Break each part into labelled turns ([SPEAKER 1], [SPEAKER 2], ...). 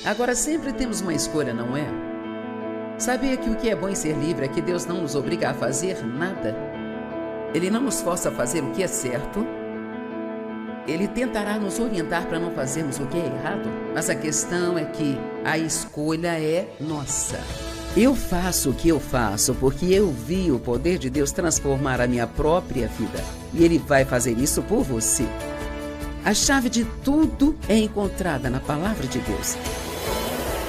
[SPEAKER 1] Agora, sempre temos uma escolha, não é? Sabia que o que é bom em ser livre é que Deus não nos obriga a fazer nada. Ele não nos força a fazer o que é certo. Ele tentará nos orientar para não fazermos o que é errado, mas a questão é que a escolha é nossa. Eu faço o que eu faço porque eu vi o poder de Deus transformar a minha própria vida. E Ele vai fazer isso por você. A chave de tudo é encontrada na Palavra de Deus.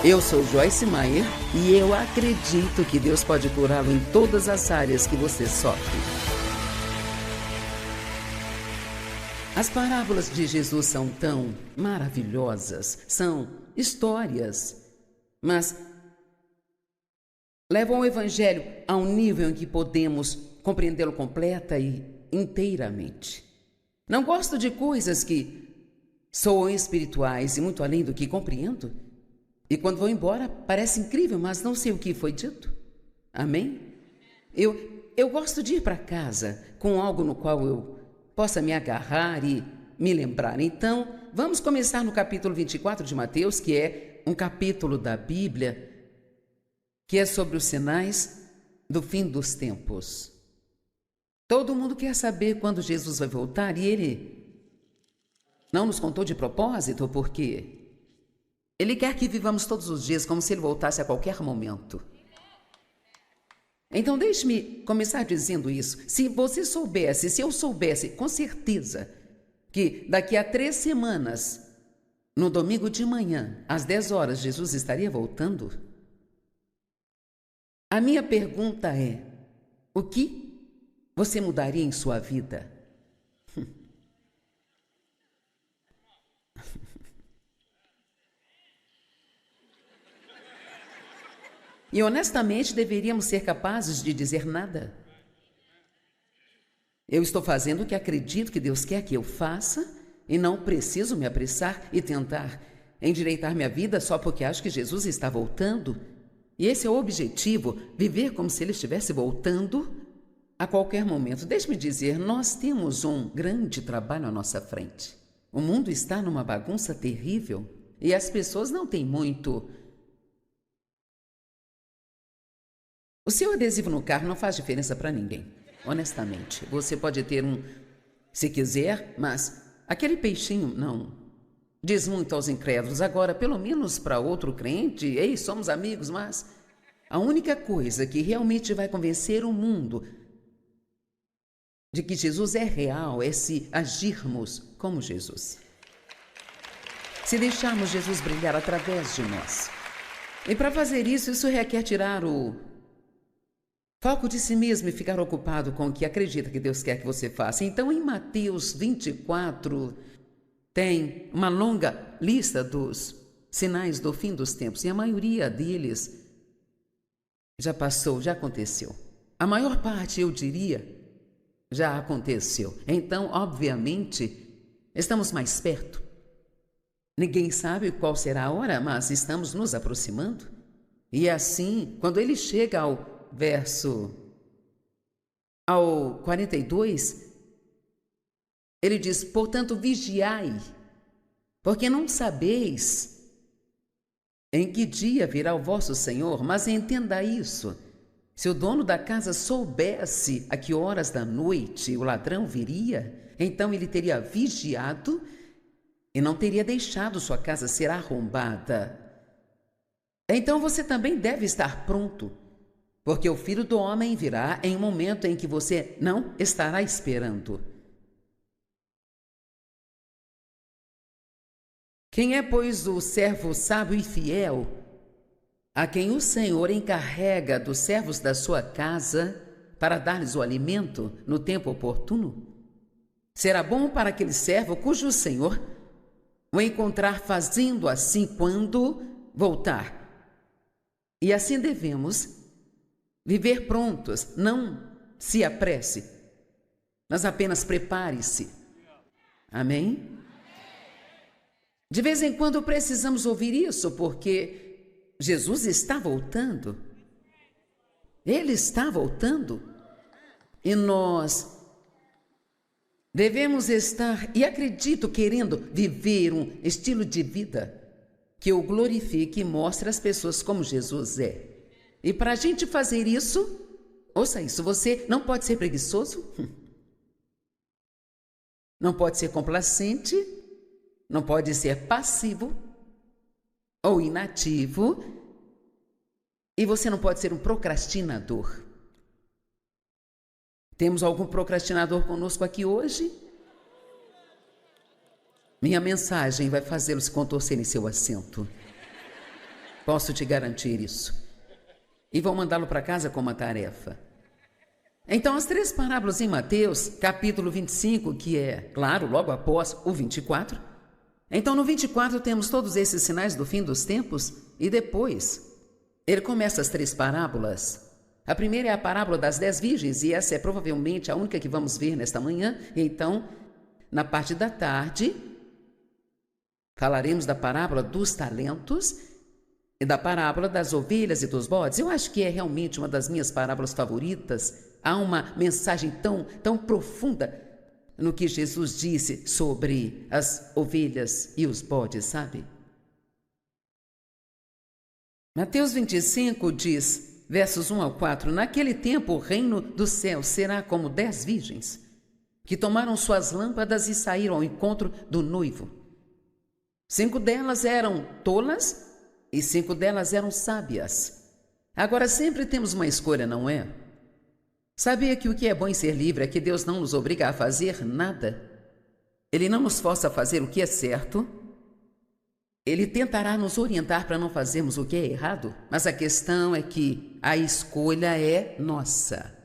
[SPEAKER 1] Eu sou Joyce Meyer e eu acredito que Deus pode curá-lo em todas as áreas que você sofre. As parábolas de Jesus são tão maravilhosas, são histórias, mas levam o Evangelho a um nível em que podemos compreendê-lo completa e inteiramente. Não gosto de coisas que soam espirituais e muito além do que compreendo. E quando vou embora, parece incrível, mas não sei o que foi dito. Amém? Eu gosto de ir para casa com algo no qual eu possa me agarrar e me lembrar. Então, vamos começar no capítulo 24 de Mateus, que é um capítulo da Bíblia, que é sobre os sinais do fim dos tempos. Todo mundo quer saber quando Jesus vai voltar e Ele não nos contou de propósito, porque Ele quer que vivamos todos os dias como se Ele voltasse a qualquer momento. Então, deixe-me começar dizendo isso. Se você soubesse, se eu soubesse, com certeza, que daqui a 3 semanas, no domingo de manhã, às 10 horas, Jesus estaria voltando, a minha pergunta é: o que você mudaria em sua vida? E honestamente deveríamos ser capazes de dizer nada. Eu estou fazendo o que acredito que Deus quer que eu faça e não preciso me apressar e tentar endireitar minha vida só porque acho que Jesus está voltando. E esse é o objetivo, viver como se Ele estivesse voltando a qualquer momento. Deixe-me dizer, nós temos um grande trabalho à nossa frente. O mundo está numa bagunça terrível e as pessoas não têm muito. O seu adesivo no carro não faz diferença para ninguém, honestamente. Você pode ter um, se quiser, mas aquele peixinho não diz muito aos incrédulos. Agora, pelo menos para outro crente, ei, somos amigos, mas a única coisa que realmente vai convencer o mundo de que Jesus é real é se agirmos como Jesus. Se deixarmos Jesus brilhar através de nós. E para fazer isso, isso requer tirar o foco de si mesmo e ficar ocupado com o que acredita que Deus quer que você faça. Então, em Mateus 24, tem uma longa lista dos sinais do fim dos tempos. E a maioria deles já passou, já aconteceu. A maior parte, eu diria, já aconteceu. Então, obviamente, estamos mais perto. Ninguém sabe qual será a hora, mas estamos nos aproximando. E assim, quando ele chega ao 42, ele diz: portanto, vigiai, porque não sabeis em que dia virá o vosso Senhor. Mas entenda isso: se o dono da casa soubesse a que horas da noite o ladrão viria, então ele teria vigiado e não teria deixado sua casa ser arrombada. Então você também deve estar pronto, porque o Filho do Homem virá em um momento em que você não estará esperando. Quem é, pois, o servo sábio e fiel, a quem o Senhor encarrega dos servos da sua casa para dar-lhes o alimento no tempo oportuno? Será bom para aquele servo cujo Senhor o encontrar fazendo assim quando voltar. E assim devemos viver prontos. Não se apresse, mas apenas prepare-se. Amém? De vez em quando precisamos ouvir isso, porque Jesus está voltando. Ele está voltando. E nós devemos estar, e acredito, querendo viver um estilo de vida que eu glorifique e mostre às pessoas como Jesus é. E para a gente fazer isso, ouça isso, você não pode ser preguiçoso, não pode ser complacente, não pode ser passivo ou inativo, e você não pode ser um procrastinador. Temos algum procrastinador conosco aqui hoje? Minha mensagem vai fazê-lo se contorcer em seu assento. Posso te garantir isso. E vou mandá-lo para casa com uma tarefa. Então, as 3 parábolas em Mateus, capítulo 25, que é, claro, logo após o 24. Então, no 24 temos todos esses sinais do fim dos tempos e depois ele começa as 3 parábolas. A primeira é a parábola das 10 virgens e essa é provavelmente a única que vamos ver nesta manhã. Então, na parte da tarde, falaremos da parábola dos talentos e da parábola das ovelhas e dos bodes. Eu acho que é realmente uma das minhas parábolas favoritas. Há uma mensagem tão profunda no que Jesus disse sobre as ovelhas e os bodes, sabe? Mateus 25 diz, versos 1 ao 4, naquele tempo o reino do céu será como 10 virgens, que tomaram suas lâmpadas e saíram ao encontro do noivo. 5 delas eram tolas e 5 delas eram sábias. Agora sempre temos uma escolha, não é? Sabia que o que é bom em ser livre é que Deus não nos obriga a fazer nada. Ele não nos força a fazer o que é certo. Ele tentará nos orientar para não fazermos o que é errado, mas a questão é que a escolha é nossa.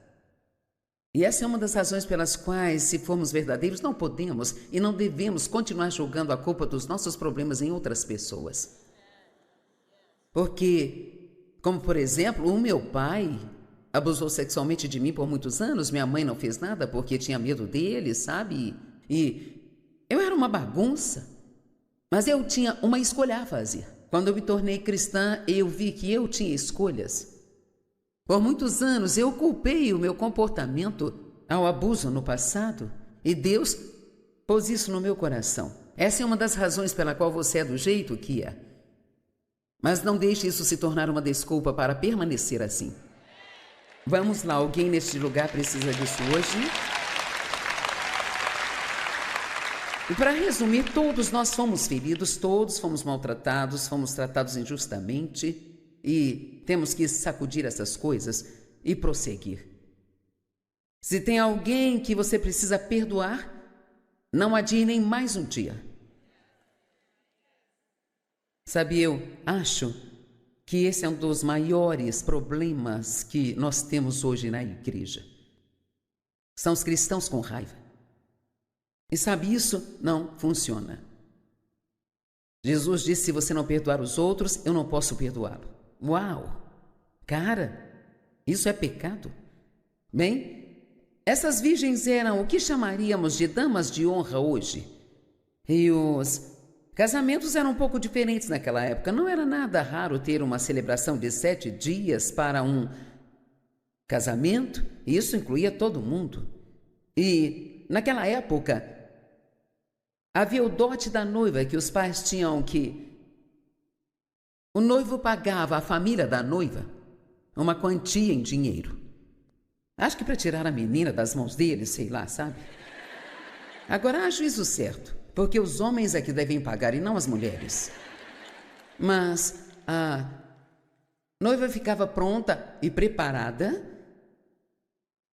[SPEAKER 1] E essa é uma das razões pelas quais, se formos verdadeiros, não podemos e não devemos continuar jogando a culpa dos nossos problemas em outras pessoas. Porque, como por exemplo, o meu pai abusou sexualmente de mim por muitos anos, minha mãe não fez nada porque tinha medo dele, sabe? E eu era uma bagunça, mas eu tinha uma escolha a fazer. Quando eu me tornei cristã, eu vi que eu tinha escolhas. Por muitos anos eu culpei o meu comportamento ao abuso no passado e Deus pôs isso no meu coração. Essa é uma das razões pela qual você é do jeito que é. Mas não deixe isso se tornar uma desculpa para permanecer assim. Vamos lá, alguém neste lugar precisa disso hoje? E para resumir, todos nós fomos feridos, todos fomos maltratados, fomos tratados injustamente e temos que sacudir essas coisas e prosseguir. Se tem alguém que você precisa perdoar, não adie nem mais um dia. Sabe, eu acho que esse é um dos maiores problemas que nós temos hoje na igreja. São os cristãos com raiva. E sabe, isso não funciona. Jesus disse, se você não perdoar os outros, eu não posso perdoá-lo. Uau! Cara, isso é pecado? Bem, essas virgens eram o que chamaríamos de damas de honra hoje. E os casamentos eram um pouco diferentes naquela época. Não era nada raro ter uma celebração de 7 dias para um casamento. Isso incluía todo mundo. E naquela época havia o dote da noiva que os pais tinham que... O noivo pagava à família da noiva uma quantia em dinheiro. Acho que para tirar a menina das mãos dele, sei lá, sabe? Agora há juízo certo, porque os homens é que devem pagar e não as mulheres. Mas a noiva ficava pronta e preparada,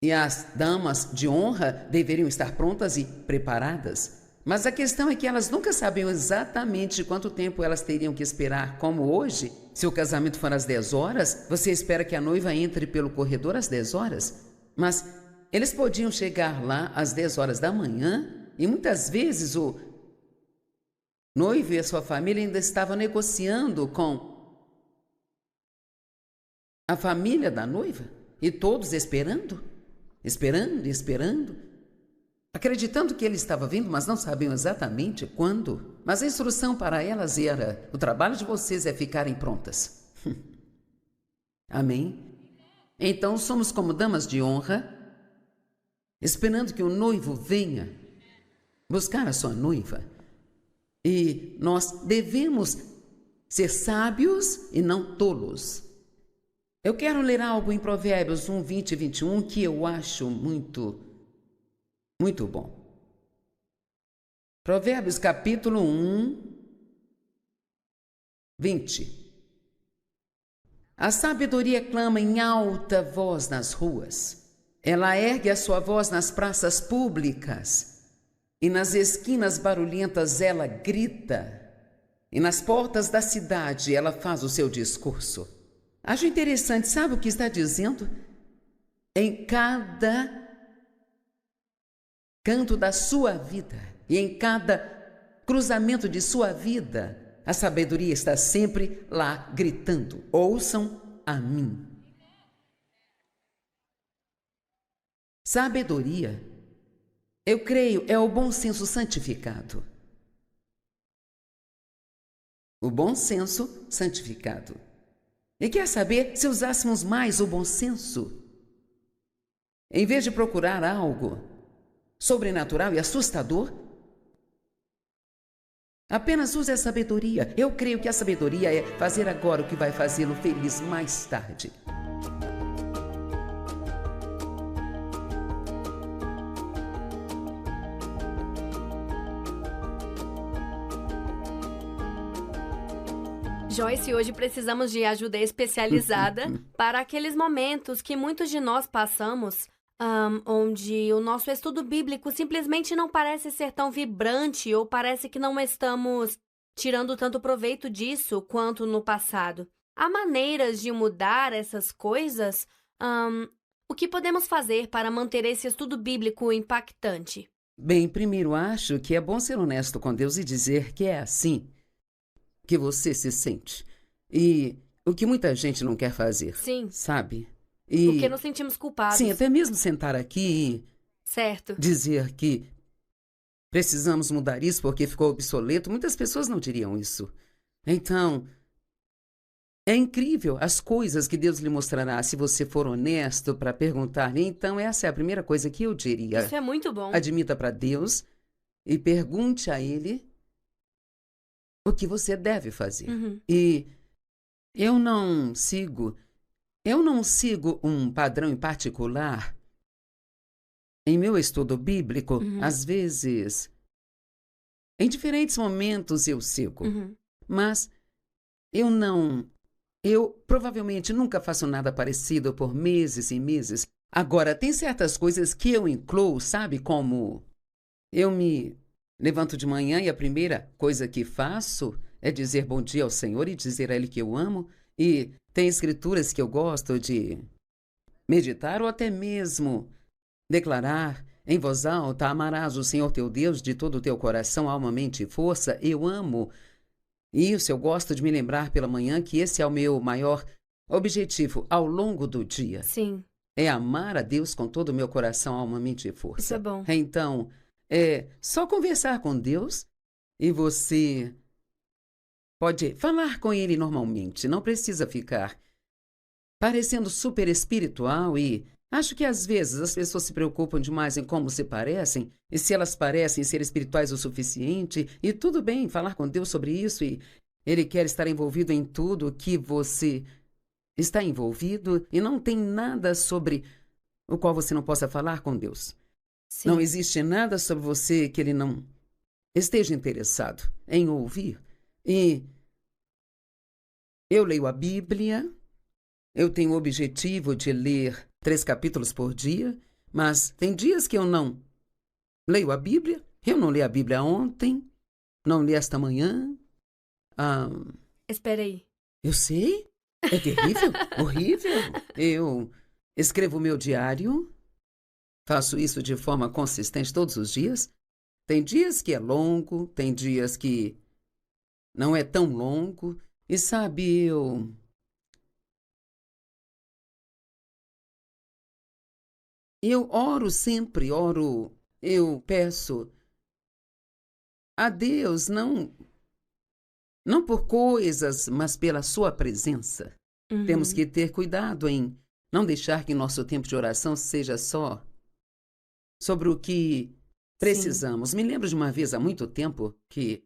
[SPEAKER 1] e as damas de honra deveriam estar prontas e preparadas. Mas a questão é que elas nunca sabiam exatamente quanto tempo elas teriam que esperar, como hoje. Se o casamento for às 10 horas, você espera que a noiva entre pelo corredor às 10 horas. Mas eles podiam chegar lá às 10 horas da manhã e muitas vezes o noivo e a sua família ainda estavam negociando com a família da noiva e todos esperando, acreditando que ele estava vindo, mas não sabiam exatamente quando. Mas a instrução para elas era, o trabalho de vocês é ficarem prontas. Amém? Então somos como damas de honra, esperando que o noivo venha buscar a sua noiva. E nós devemos ser sábios e não tolos. Eu quero ler algo em Provérbios 1, 20 e 21 que eu acho muito bom. Provérbios capítulo 1, 20. A sabedoria clama em alta voz nas ruas. Ela ergue a sua voz nas praças públicas. E nas esquinas barulhentas ela grita. E nas portas da cidade ela faz o seu discurso. Acho interessante, sabe o que está dizendo? Em cada canto da sua vida e em cada cruzamento de sua vida, a sabedoria está sempre lá gritando: ouçam a mim. Sabedoria, eu creio, é o bom senso santificado. O bom senso santificado. E quer saber se usássemos mais o bom senso? Em vez de procurar algo sobrenatural e assustador, apenas use a sabedoria. Eu creio que a sabedoria é fazer agora o que vai fazê-lo feliz mais tarde.
[SPEAKER 2] Joyce, hoje precisamos de ajuda especializada para aqueles momentos que muitos de nós passamos, onde o nosso estudo bíblico simplesmente não parece ser tão vibrante ou parece que não estamos tirando tanto proveito disso quanto no passado. Há maneiras de mudar essas coisas? O que podemos fazer para manter esse estudo bíblico impactante?
[SPEAKER 1] Bem, primeiro acho que é bom ser honesto com Deus e dizer que é assim que você se sente. E o que muita gente não quer fazer.
[SPEAKER 2] Sim.
[SPEAKER 1] Sabe?
[SPEAKER 2] Porque nos sentimos culpados.
[SPEAKER 1] Sim, até mesmo sentar aqui
[SPEAKER 2] Certo.
[SPEAKER 1] e dizer que precisamos mudar isso porque ficou obsoleto, muitas pessoas não diriam isso. Então, é incrível as coisas que Deus lhe mostrará se você for honesto para perguntar. Então, essa é a primeira coisa que eu diria.
[SPEAKER 2] Isso é muito bom.
[SPEAKER 1] Admita para Deus e pergunte a Ele o que você deve fazer. E eu não sigo um padrão em particular. Em meu estudo bíblico, às vezes, em diferentes momentos eu sigo. Mas eu provavelmente nunca faço nada parecido por meses e meses. Agora, tem certas coisas que eu incluo, sabe? Como eu me levanto de manhã e a primeira coisa que faço é dizer bom dia ao Senhor e dizer a Ele que eu amo. E tem escrituras que eu gosto de meditar ou até mesmo declarar em voz alta: amarás o Senhor teu Deus de todo o teu coração, alma, mente e força. Eu amo isso, eu gosto de me lembrar pela manhã que esse é o meu maior objetivo ao longo do dia.
[SPEAKER 2] Sim.
[SPEAKER 1] É amar a Deus com todo o meu coração, alma, mente e força.
[SPEAKER 2] Isso é bom.
[SPEAKER 1] Então, é só conversar com Deus e você pode falar com Ele normalmente. Não precisa ficar parecendo super espiritual e acho que às vezes as pessoas se preocupam demais em como se parecem e se elas parecem ser espirituais o suficiente. E tudo bem falar com Deus sobre isso e Ele quer estar envolvido em tudo que você está envolvido e não tem nada sobre o qual você não possa falar com Deus.
[SPEAKER 2] Sim.
[SPEAKER 1] Não existe nada sobre você que Ele não esteja interessado em ouvir. E eu leio a Bíblia, eu tenho o objetivo de ler 3 capítulos por dia, mas tem dias que eu não leio a Bíblia. Eu não li a Bíblia ontem, não li esta manhã.
[SPEAKER 2] Espera aí.
[SPEAKER 1] Eu sei, é terrível, horrível. Eu escrevo meu diário, faço isso de forma consistente todos os dias. Tem dias que é longo, tem dias que não é tão longo. E sabe, eu oro sempre, eu peço a Deus, não por coisas, mas pela sua presença. Temos que ter cuidado em não deixar que nosso tempo de oração seja só sobre o que precisamos. Me lembro de uma vez, há muito tempo, que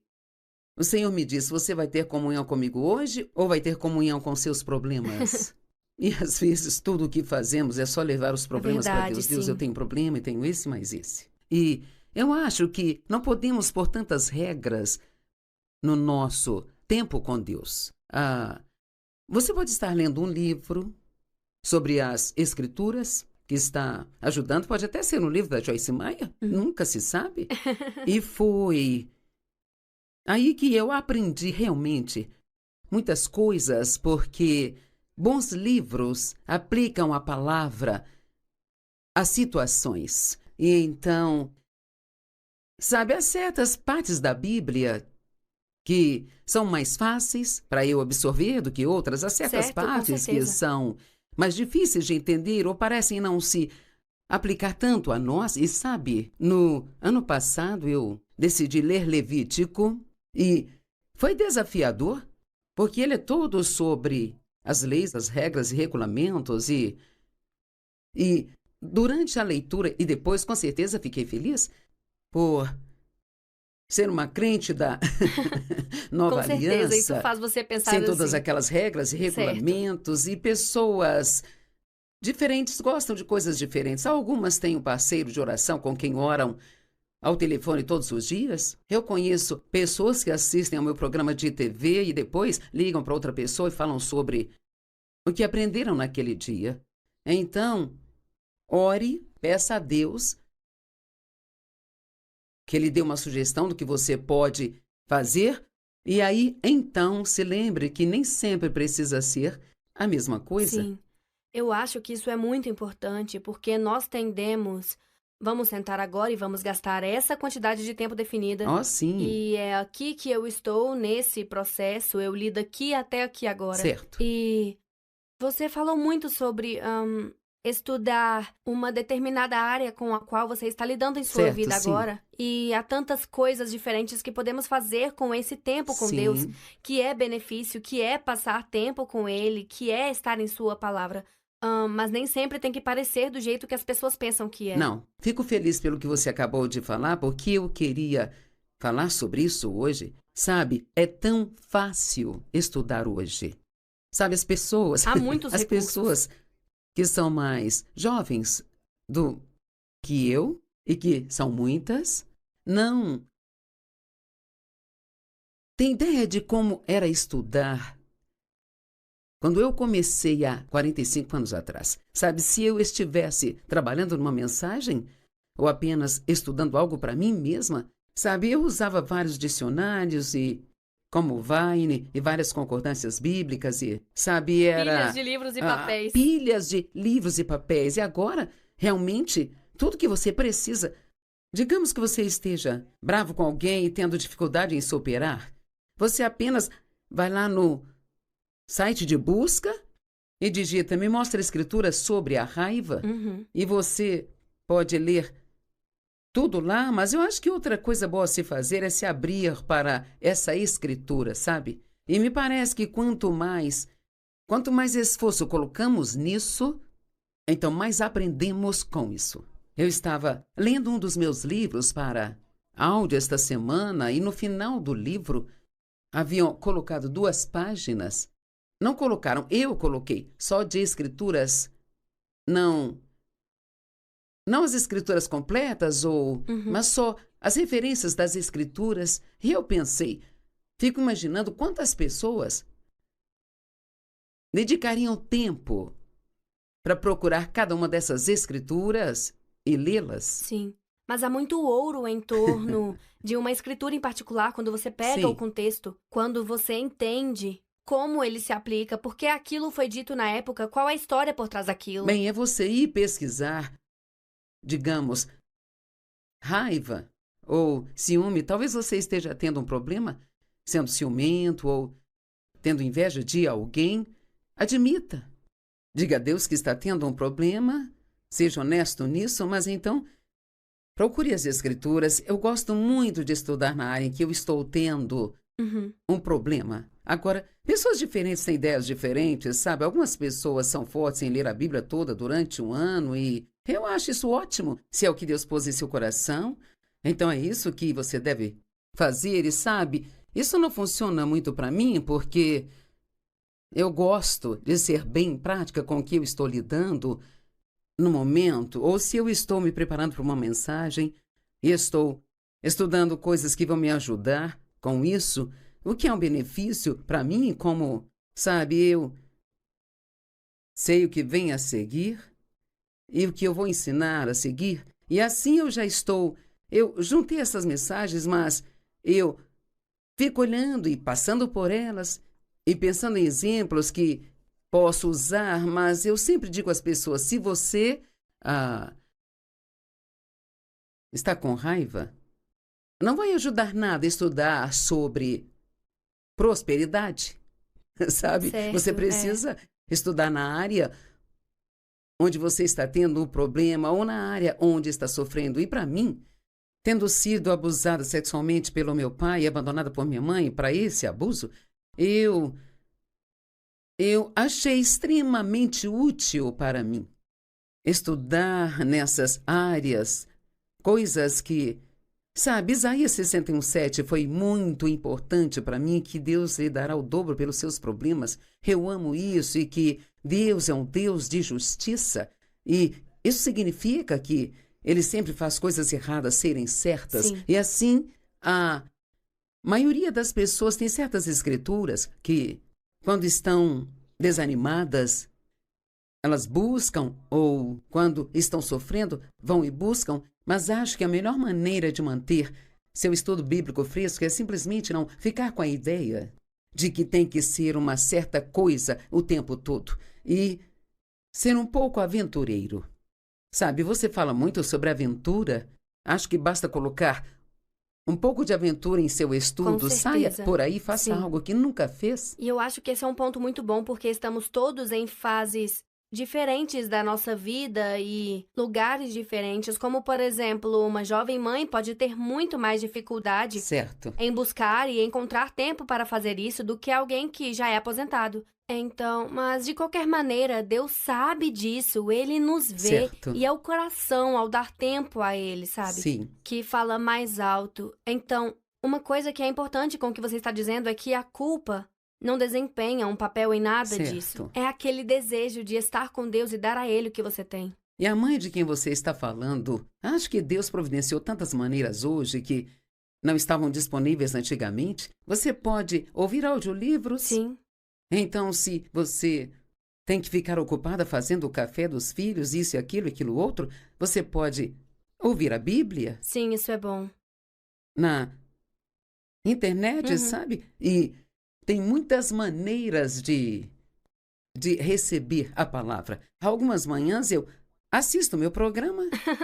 [SPEAKER 1] O Senhor me disse, você vai ter comunhão comigo hoje ou vai ter comunhão com seus problemas? E às vezes tudo o que fazemos é só levar os problemas para
[SPEAKER 2] verdade,
[SPEAKER 1] Deus. Deus,
[SPEAKER 2] sim.
[SPEAKER 1] eu tenho problema e tenho esse, mais esse. E eu acho que não podemos pôr tantas regras no nosso tempo com Deus. Você pode estar lendo um livro sobre as Escrituras, que está ajudando, pode até ser um livro da Joyce Meyer, nunca se sabe. E foi aí que eu aprendi realmente muitas coisas, porque bons livros aplicam a palavra às situações. E então, sabe, há certas partes da Bíblia que são mais fáceis para eu absorver do que outras. Há certas
[SPEAKER 2] Certo, com
[SPEAKER 1] partes que
[SPEAKER 2] certeza.
[SPEAKER 1] são mais difíceis de entender ou parecem não se aplicar tanto a nós. E sabe, no ano passado eu decidi ler Levítico e foi desafiador, porque ele é todo sobre as leis, as regras e regulamentos e durante a leitura e depois, com certeza, fiquei feliz por ser uma crente da Nova
[SPEAKER 2] Com certeza, isso
[SPEAKER 1] Aliança,
[SPEAKER 2] faz você pensar
[SPEAKER 1] sem todas
[SPEAKER 2] assim.
[SPEAKER 1] aquelas regras e
[SPEAKER 2] Certo.
[SPEAKER 1] regulamentos, e pessoas diferentes gostam de coisas diferentes. Algumas têm um parceiro de oração com quem oram ao telefone todos os dias. Eu conheço pessoas que assistem ao meu programa de TV e depois ligam para outra pessoa e falam sobre o que aprenderam naquele dia. Então, ore, peça a Deus que Ele dê uma sugestão do que você pode fazer, e aí, então, se lembre que nem sempre precisa ser a mesma coisa.
[SPEAKER 2] Sim. Eu acho que isso é muito importante, porque nós tendemos, vamos sentar agora e vamos gastar essa quantidade de tempo definida.
[SPEAKER 1] Oh, sim,
[SPEAKER 2] E é aqui que eu estou nesse processo, eu li daqui até aqui agora.
[SPEAKER 1] certo.
[SPEAKER 2] E você falou muito sobre estudar uma determinada área com a qual você está lidando em sua
[SPEAKER 1] Certo,
[SPEAKER 2] vida
[SPEAKER 1] sim.
[SPEAKER 2] agora. E há tantas coisas diferentes que podemos fazer com esse tempo com
[SPEAKER 1] Sim.
[SPEAKER 2] Deus, que é benefício, que é passar tempo com Ele, que é estar em Sua palavra. Mas nem sempre tem que parecer do jeito que as pessoas pensam que é.
[SPEAKER 1] Não, fico feliz pelo que você acabou de falar, porque eu queria falar sobre isso hoje. Sabe, é tão fácil estudar hoje. Sabe, as pessoas...
[SPEAKER 2] Há muitos
[SPEAKER 1] as
[SPEAKER 2] recursos.
[SPEAKER 1] pessoas que são mais jovens do que eu, e que são muitas, não têm ideia de como era estudar quando eu comecei há 45 anos atrás. Sabe, se eu estivesse trabalhando numa mensagem ou apenas estudando algo para mim mesma, sabe, eu usava vários dicionários e como Vine e várias concordâncias bíblicas e, sabe, era...
[SPEAKER 2] Pilhas de livros e papéis.
[SPEAKER 1] Pilhas de livros e papéis. E agora, realmente, tudo que você precisa... Digamos que você esteja bravo com alguém e tendo dificuldade em superar. Você apenas vai lá no site de busca e digita, me mostra a escritura sobre a raiva. E você pode ler tudo lá, mas eu acho que outra coisa boa a se fazer é se abrir para essa escritura, sabe? E me parece que quanto mais esforço colocamos nisso, então mais aprendemos com isso. Eu estava lendo um dos meus livros para áudio esta semana e no final do livro haviam colocado 2 páginas. Não colocaram, eu coloquei, só de escrituras, não as escrituras completas, mas só as referências das escrituras. E eu pensei, fico imaginando quantas pessoas dedicariam tempo para procurar cada uma dessas escrituras e lê-las.
[SPEAKER 2] Sim. Mas há muito ouro em torno de uma escritura em particular, quando você pega
[SPEAKER 1] Sim.
[SPEAKER 2] o contexto, quando você entende como ele se aplica, porque aquilo foi dito na época, qual a história por trás daquilo.
[SPEAKER 1] Bem, é você ir pesquisar, digamos, raiva ou ciúme. Talvez você esteja tendo um problema, sendo ciumento ou tendo inveja de alguém. Admita. Diga a Deus que está tendo um problema, seja honesto nisso, mas então procure as escrituras. Eu gosto muito de estudar na área em que eu estou tendo um problema. Agora, pessoas diferentes têm ideias diferentes, sabe? Algumas pessoas são fortes em ler a Bíblia toda durante um ano e eu acho isso ótimo. Se é o que Deus pôs em seu coração, então é isso que você deve fazer. E sabe, isso não funciona muito para mim porque eu gosto de ser bem prática com o que eu estou lidando no momento, ou se eu estou me preparando para uma mensagem e estou estudando coisas que vão me ajudar com isso, o que é um benefício para mim, como, sabe, eu sei o que vem a seguir e o que eu vou ensinar a seguir, e assim eu juntei essas mensagens, mas eu fico olhando e passando por elas e pensando em exemplos que posso usar, mas eu sempre digo às pessoas, se você está com raiva, não vai ajudar nada a estudar sobre prosperidade, sabe?
[SPEAKER 2] Certo,
[SPEAKER 1] Você precisa estudar na área onde você está tendo um problema ou na área onde está sofrendo. E para mim, tendo sido abusada sexualmente pelo meu pai e abandonada por minha mãe para esse abuso, eu achei extremamente útil para mim estudar nessas áreas, coisas que, sabe, Isaías 61:7 foi muito importante para mim, que Deus lhe dará o dobro pelos seus problemas. Eu amo isso, e que Deus é um Deus de justiça, e isso significa que Ele sempre faz coisas erradas serem certas.
[SPEAKER 2] Sim.
[SPEAKER 1] E assim, a maioria das pessoas tem certas escrituras que, quando estão desanimadas, elas buscam, ou quando estão sofrendo, vão e buscam, mas acho que a melhor maneira de manter seu estudo bíblico fresco é simplesmente não ficar com a ideia de que tem que ser uma certa coisa o tempo todo e ser um pouco aventureiro. Sabe, você fala muito sobre aventura, acho que basta colocar um pouco de aventura em seu estudo, saia por aí, faça algo que nunca fez.
[SPEAKER 2] E eu acho que esse é um ponto muito bom, porque estamos todos em fases diferentes da nossa vida e lugares diferentes, como, por exemplo, uma jovem mãe pode ter muito mais dificuldade em buscar e encontrar tempo para fazer isso do que alguém que já é aposentado. Então, mas de qualquer maneira, Deus sabe disso, Ele nos vê, e é o coração ao dar tempo a Ele, sabe?
[SPEAKER 1] Sim.
[SPEAKER 2] Que fala mais alto. Então, uma coisa que é importante com o que você está dizendo é que a culpa não desempenha um papel em nada disso. É aquele desejo de estar com Deus e dar a Ele o que você tem.
[SPEAKER 1] E a mãe de quem você está falando, acho que Deus providenciou tantas maneiras hoje que não estavam disponíveis antigamente. Você pode ouvir audiolivros.
[SPEAKER 2] Sim.
[SPEAKER 1] Então, se você tem que ficar ocupada fazendo o café dos filhos, isso e aquilo outro, você pode ouvir a Bíblia.
[SPEAKER 2] Sim, isso é bom.
[SPEAKER 1] Na internet, sabe? E tem muitas maneiras de receber a palavra. Algumas manhãs eu assisto o meu programa,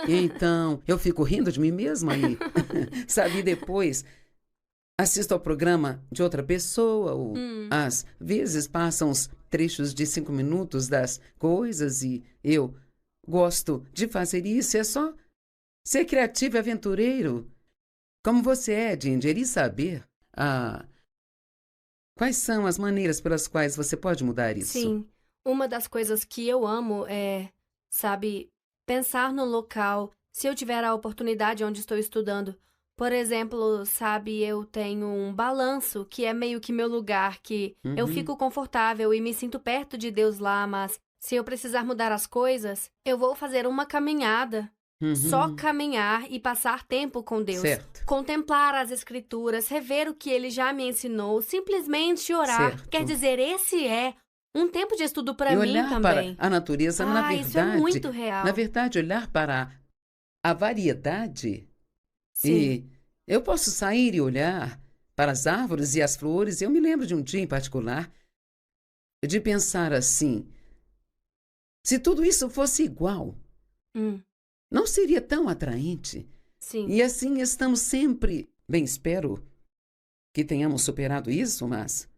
[SPEAKER 1] então eu fico rindo de mim mesma e, sabe, depois assisto ao programa de outra pessoa, ou às vezes passam uns trechos de 5 minutos das coisas e eu gosto de fazer isso. É só ser criativo e aventureiro, como você é, Ginger, e saber quais são as maneiras pelas quais você pode mudar isso.
[SPEAKER 2] Sim, uma das coisas que eu amo é, sabe, pensar no local, se eu tiver a oportunidade onde estou estudando. Por exemplo, sabe, eu tenho um balanço, que é meio que meu lugar, que eu fico confortável e me sinto perto de Deus lá, mas se eu precisar mudar as coisas, eu vou fazer uma caminhada. Só caminhar e passar tempo com Deus. Contemplar as Escrituras, rever o que Ele já me ensinou, simplesmente orar. Quer dizer, esse é um tempo de estudo para mim
[SPEAKER 1] olhar
[SPEAKER 2] também.
[SPEAKER 1] Para a natureza, na verdade.
[SPEAKER 2] Isso é muito real.
[SPEAKER 1] Na verdade, olhar para a variedade.
[SPEAKER 2] Sim.
[SPEAKER 1] E eu posso sair e olhar para as árvores e as flores. Eu me lembro de um dia em particular de pensar assim: se tudo isso fosse igual, não seria tão atraente.
[SPEAKER 2] Sim.
[SPEAKER 1] E assim estamos sempre. Bem, espero que tenhamos superado isso, mas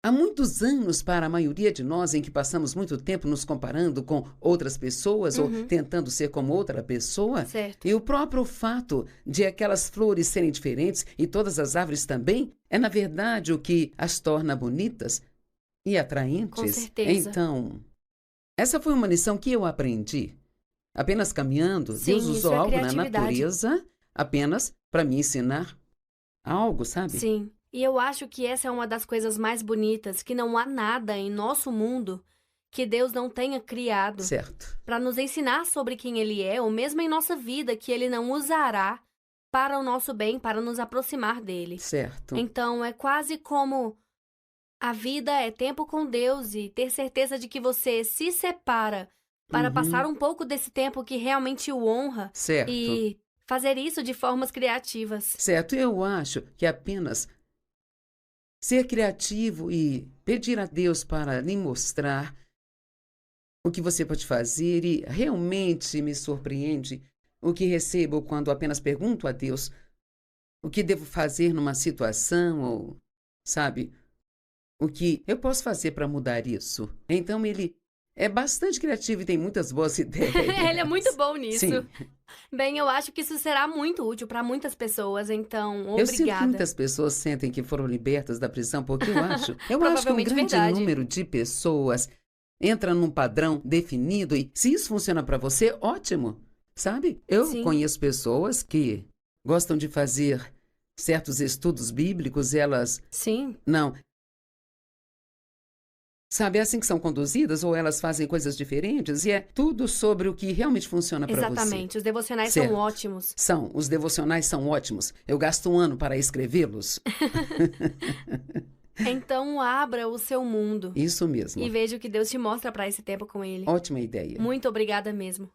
[SPEAKER 1] há muitos anos para a maioria de nós em que passamos muito tempo nos comparando com outras pessoas ou tentando ser como outra pessoa. E o próprio fato de aquelas flores serem diferentes e todas as árvores também é, na verdade, o que as torna bonitas e atraentes.
[SPEAKER 2] Com certeza.
[SPEAKER 1] Então, essa foi uma lição que eu aprendi. Apenas caminhando,
[SPEAKER 2] Sim,
[SPEAKER 1] Deus usou algo na
[SPEAKER 2] criatividade.
[SPEAKER 1] natureza apenas para me ensinar algo, sabe?
[SPEAKER 2] Sim. E eu acho que essa é uma das coisas mais bonitas, que não há nada em nosso mundo que Deus não tenha criado
[SPEAKER 1] Certo.
[SPEAKER 2] para nos ensinar sobre quem Ele é, ou mesmo em nossa vida, que Ele não usará para o nosso bem, para nos aproximar dele.
[SPEAKER 1] Certo.
[SPEAKER 2] Então, é quase como a vida é tempo com Deus e ter certeza de que você se separa para passar um pouco desse tempo que realmente o honra
[SPEAKER 1] Certo.
[SPEAKER 2] e fazer isso de formas criativas.
[SPEAKER 1] Certo. Eu acho que apenas ser criativo e pedir a Deus para lhe mostrar o que você pode fazer, e realmente me surpreende o que recebo quando apenas pergunto a Deus o que devo fazer numa situação, ou, sabe, o que eu posso fazer para mudar isso. Então ele é bastante criativo e tem muitas boas ideias.
[SPEAKER 2] Ele é muito bom nisso.
[SPEAKER 1] Sim.
[SPEAKER 2] Bem, eu acho que isso será muito útil para muitas pessoas, então,
[SPEAKER 1] Eu sinto que
[SPEAKER 2] obrigada.
[SPEAKER 1] muitas pessoas sentem que foram libertas da prisão, porque eu acho que um
[SPEAKER 2] Provavelmente
[SPEAKER 1] grande
[SPEAKER 2] verdade.
[SPEAKER 1] número de pessoas entra num padrão definido, e se isso funciona para você, ótimo, sabe? Eu
[SPEAKER 2] Sim.
[SPEAKER 1] conheço pessoas que gostam de fazer certos estudos bíblicos, elas
[SPEAKER 2] Sim,
[SPEAKER 1] não. Sabe, é assim que são conduzidas, ou elas fazem coisas diferentes, e é tudo sobre o que realmente funciona para você.
[SPEAKER 2] exatamente. Os devocionais
[SPEAKER 1] Certo.
[SPEAKER 2] são ótimos.
[SPEAKER 1] Os devocionais são ótimos. Eu gasto um ano para escrevê-los.
[SPEAKER 2] Então, abra o seu mundo
[SPEAKER 1] Isso mesmo.
[SPEAKER 2] e veja o que Deus te mostra para esse tempo com ele.
[SPEAKER 1] Ótima ideia.
[SPEAKER 2] Muito obrigada mesmo.